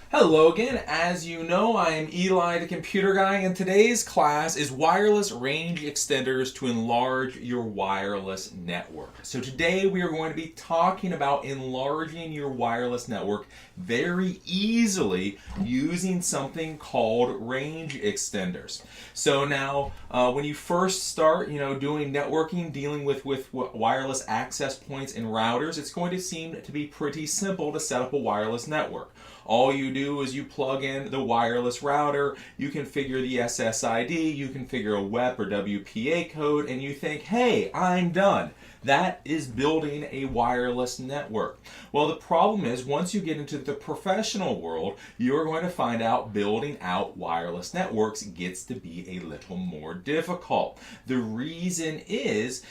Hello again. As you know, I am Eli, the computer guy, and today's class is wireless range extenders to enlarge your wireless network. So today we are going to be talking about enlarging your wireless network very easily using something called range extenders. So now, when you first start, doing networking, dealing with wireless access points and routers, it's going to seem to be pretty simple to set up a wireless network. All you do is you plug in the wireless router, you configure the SSID, you configure a WEP or WPA code, and you think, hey, I'm done. That is building a wireless network. Well, the problem is once you get into the professional world, you're going to find out building out wireless networks gets to be a little more difficult. The reason is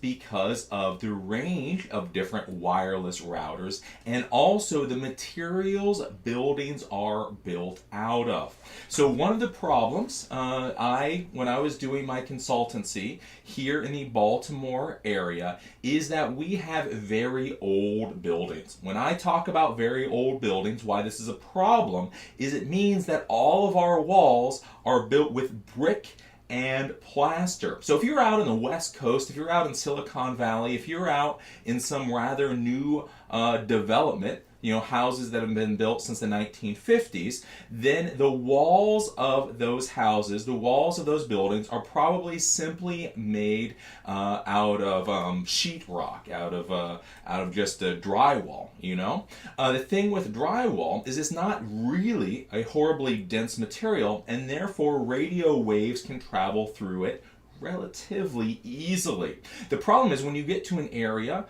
because of the range of different wireless routers and also the materials buildings are built out of. So one of the problems when I was doing my consultancy here in the Baltimore area is that we have very old buildings. When I talk about very old buildings, why this is a problem is it means that all of our walls are built with brick and plaster. So if you're out in the West Coast, if you're out in Silicon Valley, if you're out in some rather new development, houses that have been built since the 1950s, then the walls of those houses, the walls of those buildings are probably simply made out of sheetrock, out of just a drywall. The thing with drywall is it's not really a horribly dense material, and therefore radio waves can travel through it relatively easily. The problem is when you get to an area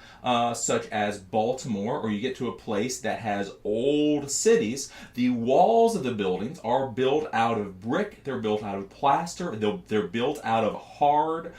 such as Baltimore, or you get to a place that has old cities, the walls of the buildings are built out of brick, they're built out of plaster, they're built out of hard,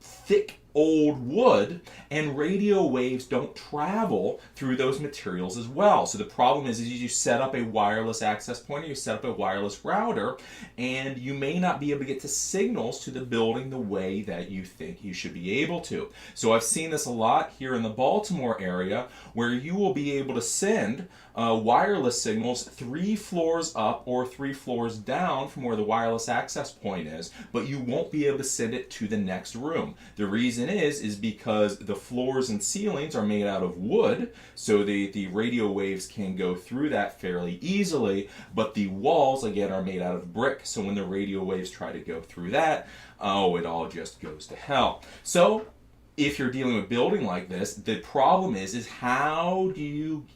thick old wood, and radio waves don't travel through those materials as well. So the problem is you set up a wireless access point, or you set up a wireless router, and you may not be able to get to signals to the building the way that you think you should be able to. So I've seen this a lot here in the Baltimore area, where you will be able to send wireless signals 3 floors up or 3 floors down from where the wireless access point is, but you won't be able to send it to the next room. The reason is because the floors and ceilings are made out of wood, so the radio waves can go through that fairly easily, but the walls, again, are made out of brick, so when the radio waves try to go through that, it all just goes to hell. So if you're dealing with building like this, the problem is how do you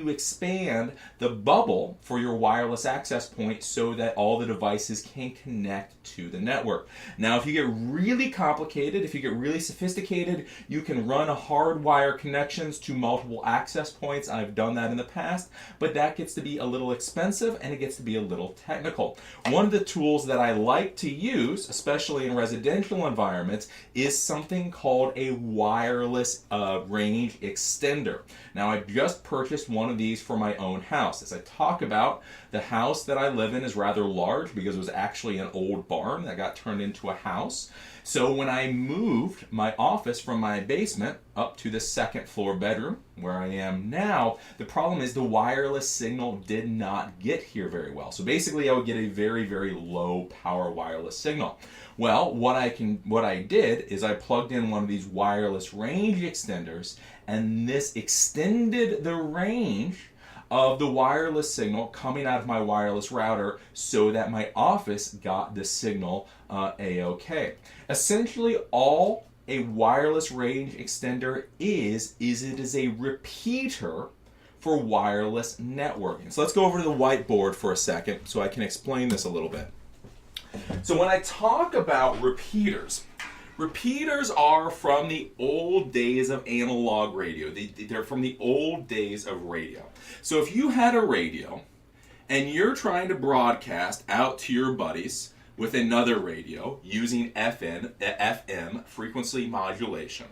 expand the bubble for your wireless access point so that all the devices can connect to the network? Now, if you get really complicated, if you get really sophisticated, you can run a hardwire connections to multiple access points. I've done that in the past, but that gets to be a little expensive and it gets to be a little technical. One of the tools that I like to use, especially in residential environments, is something called a wireless range extender. Now, I just purchased one of these for my own house. As I talk about, the house that I live in is rather large because it was actually an old barn that got turned into a house. So when I moved my office from my basement up to the second floor bedroom where I am now, the problem is the wireless signal did not get here very well. So basically I would get a very, very low power wireless signal. Well, what I did is I plugged in one of these wireless range extenders, and this extended the range of the wireless signal coming out of my wireless router so that my office got the signal A-OK. Essentially, all a wireless range extender is it is a repeater for wireless networking. So let's go over to the whiteboard for a second so I can explain this a little bit. So when I talk about repeaters, repeaters are from the old days of analog radio. They're from the old days of radio. So if you had a radio and you're trying to broadcast out to your buddies with another radio using FM frequency modulation,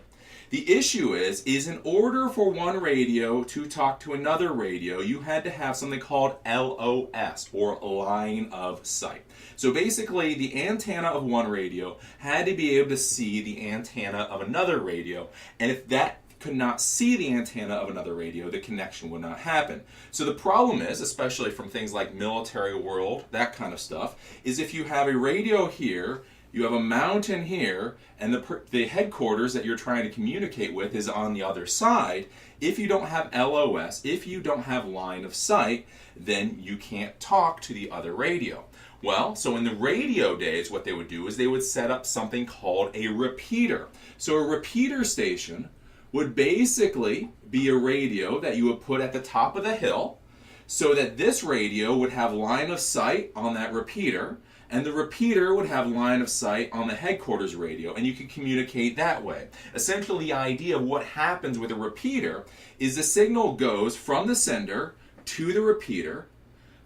the issue is in order for one radio to talk to another radio, you had to have something called LOS, or line of sight. So basically, the antenna of one radio had to be able to see the antenna of another radio, and if that could not see the antenna of another radio, the connection would not happen. So the problem is, especially from things like military world, that kind of stuff, is if you have a radio here, you have a mountain here, and the headquarters that you're trying to communicate with is on the other side. If you don't have LOS, if you don't have line of sight, then you can't talk to the other radio. Well, so in the radio days, what they would do is they would set up something called a repeater. So a repeater station would basically be a radio that you would put at the top of the hill so that this radio would have line of sight on that repeater, and the repeater would have line of sight on the headquarters radio, and you could communicate that way. Essentially, the idea of what happens with a repeater is the signal goes from the sender to the repeater.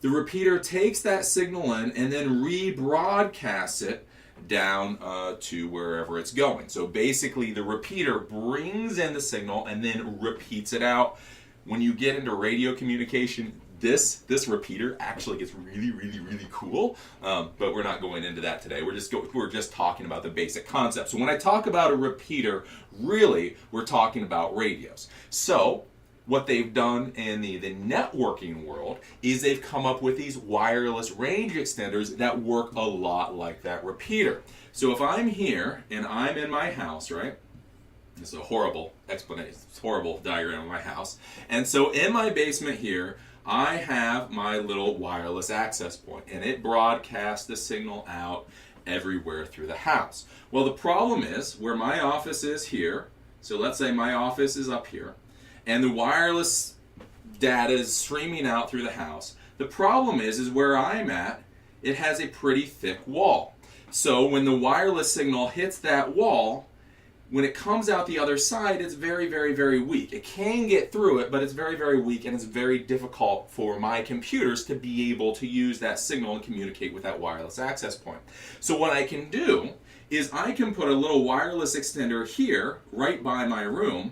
The repeater takes that signal in and then rebroadcasts it down to wherever it's going. So basically, the repeater brings in the signal and then repeats it out. When you get into radio communication, this repeater actually gets really cool, but we're not going into that today. We're just talking about the basic concept. So when I talk about a repeater, really we're talking about radios. So what they've done in the networking world is they've come up with these wireless range extenders that work a lot like that repeater. So if I'm here and I'm in my house, right? This is a horrible explanation, it's a horrible diagram of my house. And so in my basement here, I have my little wireless access point, and it broadcasts the signal out everywhere through the house. Well, the problem is where my office is here, so let's say my office is up here, and the wireless data is streaming out through the house. The problem is where I'm at, it has a pretty thick wall. So when the wireless signal hits that wall, when it comes out the other side, it's very weak. It can get through it, but it's very weak, and it's very difficult for my computers to be able to use that signal and communicate with that wireless access point. So what I can do is I can put a little wireless extender here, right by my room.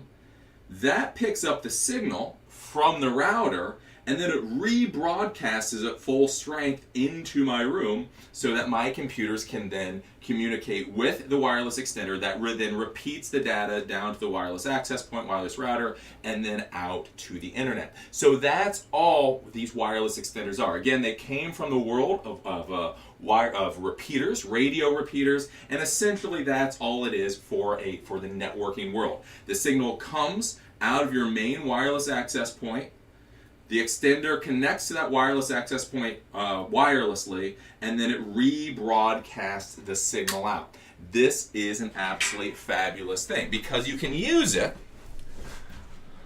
That picks up the signal from the router, and then it rebroadcasts at full strength into my room so that my computers can then communicate with the wireless extender that then repeats the data down to the wireless access point, wireless router, and then out to the internet. So that's all these wireless extenders are. Again, they came from the world of repeaters, radio repeaters, and essentially that's all it is for the networking world. The signal comes out of your main wireless access point. The extender connects to that wireless access point wirelessly, and then it rebroadcasts the signal out. This is an absolutely fabulous thing because you can use it.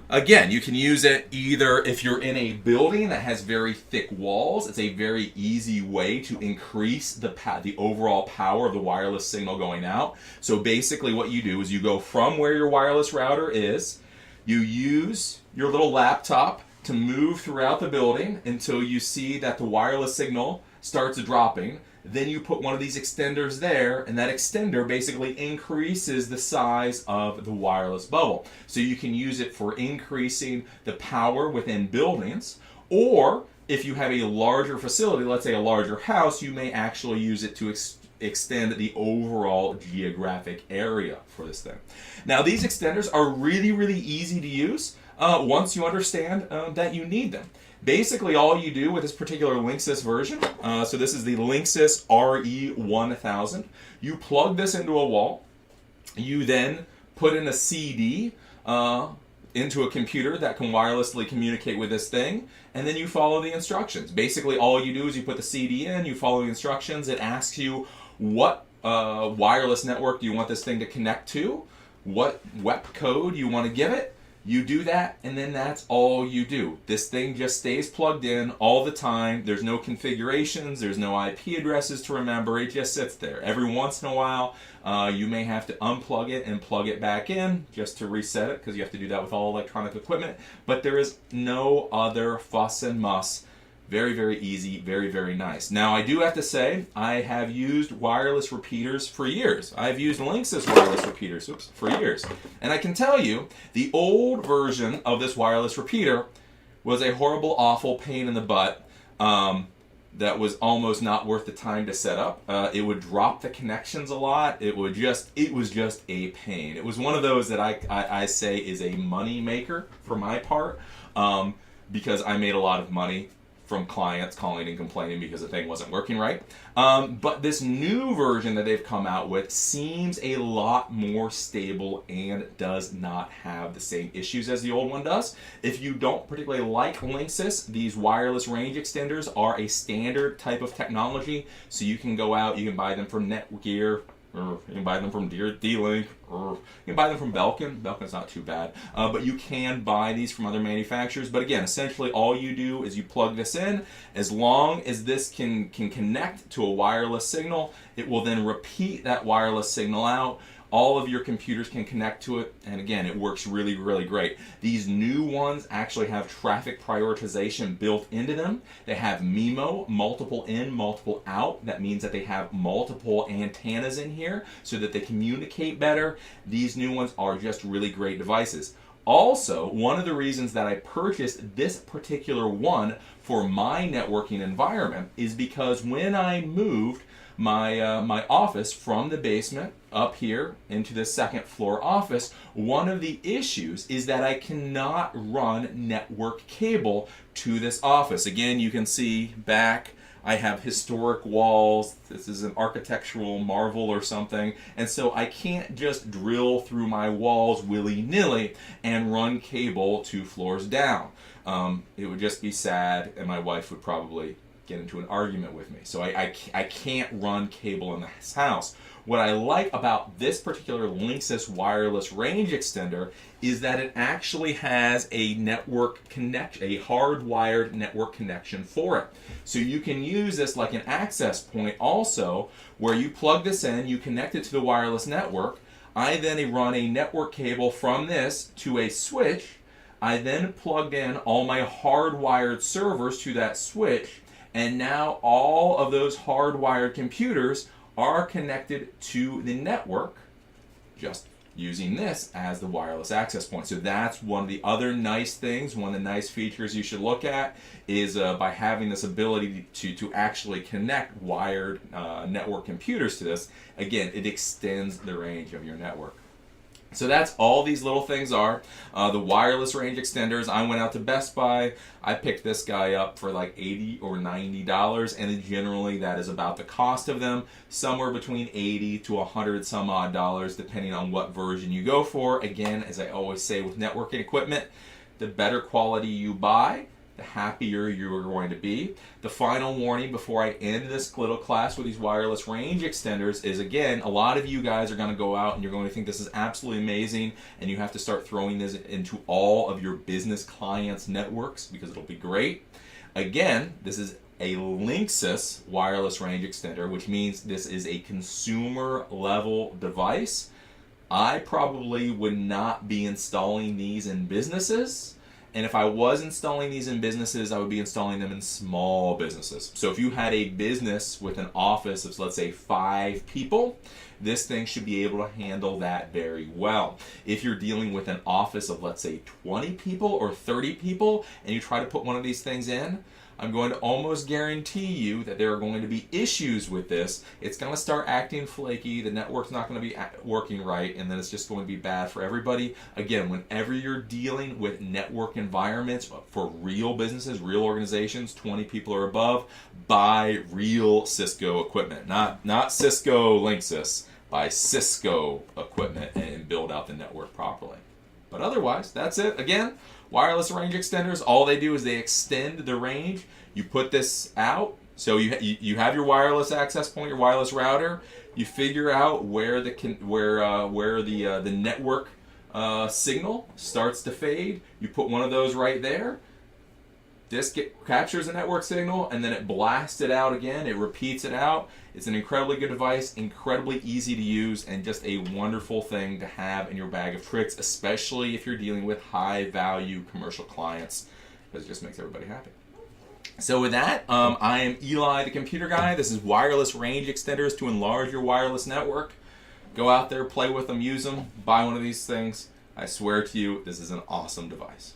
Again, you can use it either if you're in a building that has very thick walls. It's a very easy way to increase the overall power of the wireless signal going out. So basically what you do is you go from where your wireless router is, you use your little laptop to move throughout the building until you see that the wireless signal starts dropping. Then you put one of these extenders there, and that extender basically increases the size of the wireless bubble. So you can use it for increasing the power within buildings, or if you have a larger facility, let's say a larger house, you may actually use it to extend the overall geographic area for this thing. Now these extenders are really easy to use once you understand that you need them. Basically all you do with this particular Linksys version, so this is the Linksys RE1000, you plug this into a wall, you then put in a CD into a computer that can wirelessly communicate with this thing, and then you follow the instructions. Basically all you do is you put the CD in, you follow the instructions, it asks you what wireless network do you want this thing to connect to, what WEP code you want to give it. You do that, and then that's all you do. This thing just stays plugged in all the time. There's no configurations, there's no IP addresses to remember. It just sits there. Every once in a while, you may have to unplug it and plug it back in just to reset it, because you have to do that with all electronic equipment. But there is no other fuss and muss. Very easy, very nice. Now I do have to say, I have used wireless repeaters for years. I've used Linksys wireless repeaters for years. And I can tell you, the old version of this wireless repeater was a horrible, awful pain in the butt. that was almost not worth the time to set up. It would drop the connections a lot. It was just a pain. It was one of those that I say is a money maker for my part, because I made a lot of money from clients calling and complaining because the thing wasn't working right. But this new version that they've come out with seems a lot more stable and does not have the same issues as the old one does. If you don't particularly like Linksys, these wireless range extenders are a standard type of technology. So you can go out, you can buy them from Netgear, or you can buy them from D-Link, or you can buy them from Belkin. Belkin's not too bad. But you can buy these from other manufacturers. But again, essentially all you do is you plug this in. As long as this can connect to a wireless signal, it will then repeat that wireless signal out. All of your computers can connect to it, and again, it works really, really great. These new ones actually have traffic prioritization built into them. They have MIMO, multiple in, multiple out. That means that they have multiple antennas in here so that they communicate better. These new ones are just really great devices. Also, one of the reasons that I purchased this particular one for my networking environment is because when I moved my office from the basement up here into the second floor office, one of the issues is that I cannot run network cable to this office. Again, you can see back, I have historic walls. This is an architectural marvel or something. And so I can't just drill through my walls willy-nilly and run cable 2 floors down. It would just be sad, and my wife would probably get into an argument with me. So I can't run cable in this house. What I like about this particular Linksys wireless range extender is that it actually has a network connection, a hardwired network connection for it. So you can use this like an access point also, where you plug this in, you connect it to the wireless network. I then run a network cable from this to a switch. I then plugged in all my hardwired servers to that switch, and now all of those hardwired computers are connected to the network just using this as the wireless access point. So that's one of the other nice things, one of the nice features you should look at is by having this ability to actually connect wired network computers to this. Again, it extends the range of your network. So that's all these little things are. The wireless range extenders, I went out to Best Buy. I picked this guy up for like $80 or $90, and generally that is about the cost of them, somewhere between $80 to $100 some odd dollars, depending on what version you go for. Again, as I always say with networking equipment, the better quality you buy, the happier you're going to be. The final warning before I end this little class with these wireless range extenders is, again, a lot of you guys are going to go out and you're going to think this is absolutely amazing, and you have to start throwing this into all of your business clients' networks because it'll be great. Again, this is a Linksys wireless range extender, which means this is a consumer level device. I probably would not be installing these in businesses. And if I was installing these in businesses, I would be installing them in small businesses. So if you had a business with an office of, let's say, 5 people, this thing should be able to handle that very well. If you're dealing with an office of, let's say, 20 people or 30 people, and you try to put one of these things in, I'm going to almost guarantee you that there are going to be issues with this. It's going to start acting flaky, the network's not going to be working right, and then it's just going to be bad for everybody. Again, whenever you're dealing with network environments for real businesses, real organizations, 20 people or above, buy real Cisco equipment. Not Cisco Linksys, buy Cisco equipment and build out the network properly. But otherwise, that's it. Again, wireless range extenders, all they do is they extend the range. You put this out, so you have your wireless access point, your wireless router. You figure out where the network signal starts to fade. You put one of those right there. This captures the network signal, and then it blasts it out again. It repeats it out. It's an incredibly good device, incredibly easy to use, and just a wonderful thing to have in your bag of tricks, especially if you're dealing with high-value commercial clients, because it just makes everybody happy. So with that, I am Eli, the computer guy. This is wireless range extenders to enlarge your wireless network. Go out there, play with them, use them, buy one of these things. I swear to you, this is an awesome device.